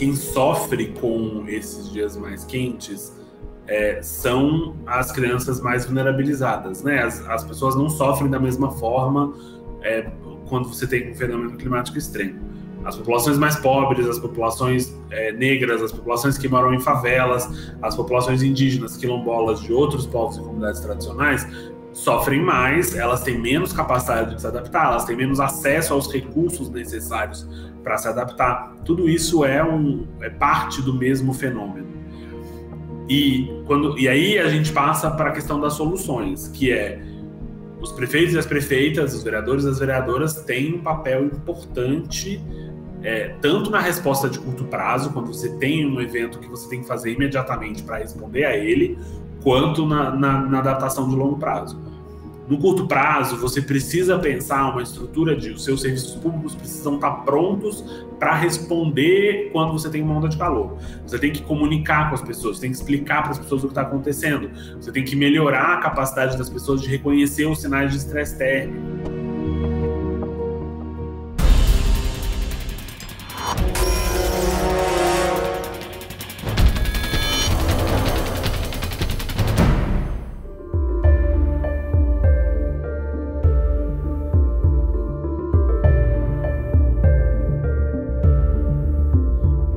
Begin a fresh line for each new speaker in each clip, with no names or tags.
quem sofre com esses dias mais quentes são as crianças mais vulnerabilizadas, né? As pessoas não sofrem da mesma forma quando você tem um fenômeno climático extremo. As populações mais pobres, as populações negras, as populações que moram em favelas, as populações indígenas, quilombolas de outros povos e comunidades tradicionais sofrem mais, elas têm menos capacidade de se adaptar, elas têm menos acesso aos recursos necessários para se adaptar. Tudo isso é parte do mesmo fenômeno. E aí a gente passa para a questão das soluções, que os prefeitos e as prefeitas, os vereadores e as vereadoras têm um papel importante, tanto na resposta de curto prazo, quando você tem um evento que você tem que fazer imediatamente para responder a ele, quanto na adaptação de longo prazo. No curto prazo, você precisa pensar uma estrutura os seus serviços públicos precisam estar prontos para responder quando você tem uma onda de calor. Você tem que comunicar com as pessoas, você tem que explicar para as pessoas o que está acontecendo, você tem que melhorar a capacidade das pessoas de reconhecer os sinais de estresse térmico.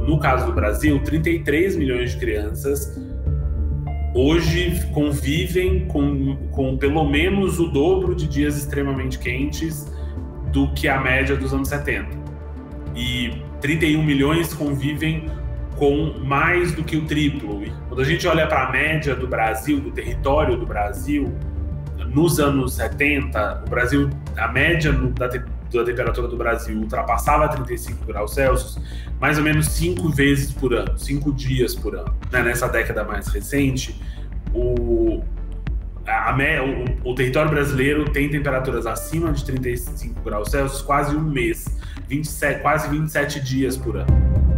No caso do Brasil, 33 milhões de crianças hoje convivem com pelo menos o dobro de dias extremamente quentes do que a média dos anos 70. E 31 milhões convivem com mais do que o triplo. E quando a gente olha para a média do Brasil, do território do Brasil, nos anos 70, o Brasil, a média da temperatura do Brasil ultrapassava 35 graus Celsius mais ou menos 5 vezes por ano, 5 dias por ano. Nessa década mais recente, o território brasileiro tem temperaturas acima de 35 graus Celsius quase um mês, quase 27 dias por ano.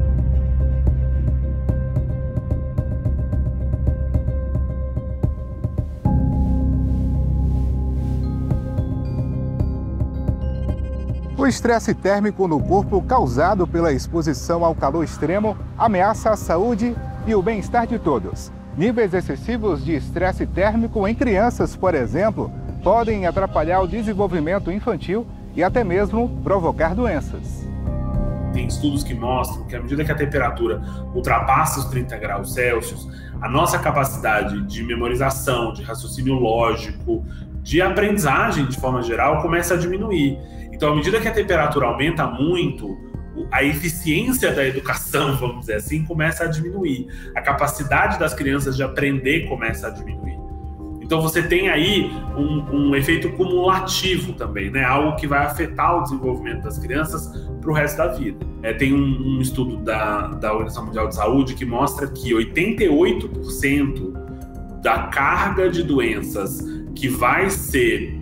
O estresse térmico no corpo causado pela exposição ao calor extremo ameaça a saúde e o bem-estar de todos. Níveis excessivos de estresse térmico em crianças, por exemplo, podem atrapalhar o desenvolvimento infantil e até mesmo provocar doenças.
Tem estudos que mostram que à medida que a temperatura ultrapassa os 30 graus Celsius, a nossa capacidade de memorização, de raciocínio lógico, de aprendizagem de forma geral começa a diminuir. Então, à medida que a temperatura aumenta muito, a eficiência da educação, vamos dizer assim, começa a diminuir. A capacidade das crianças de aprender começa a diminuir. Então, você tem aí um efeito cumulativo também, né? Algo que vai afetar o desenvolvimento das crianças para o resto da vida. Tem um estudo da Organização Mundial de Saúde que mostra que 88% da carga de doenças que vai ser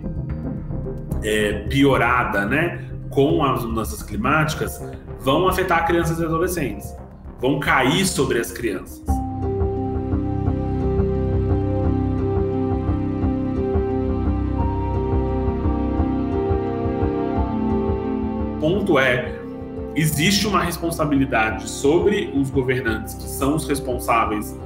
piorada, né, com as mudanças climáticas, vão afetar crianças e adolescentes, vão cair sobre as crianças. O ponto existe uma responsabilidade sobre os governantes, que são os responsáveis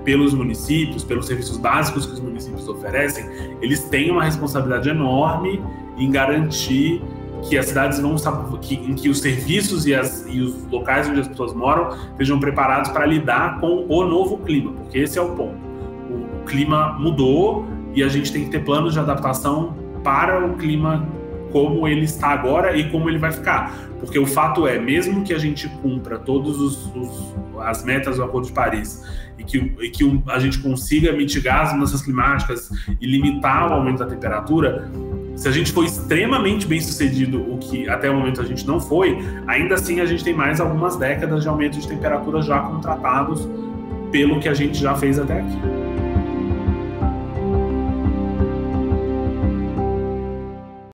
pelos municípios, pelos serviços básicos que os municípios oferecem. Eles têm uma responsabilidade enorme em garantir que as cidades em que os serviços e os locais onde as pessoas moram estejam preparados para lidar com o novo clima, porque esse é o ponto. O clima mudou e a gente tem que ter planos de adaptação para o clima como ele está agora e como ele vai ficar. Porque o fato mesmo que a gente cumpra todas as metas do Acordo de Paris e que a gente consiga mitigar as mudanças climáticas e limitar o aumento da temperatura, se a gente for extremamente bem sucedido, o que até o momento a gente não foi, ainda assim a gente tem mais algumas décadas de aumento de temperatura já contratados pelo que a gente já fez até aqui.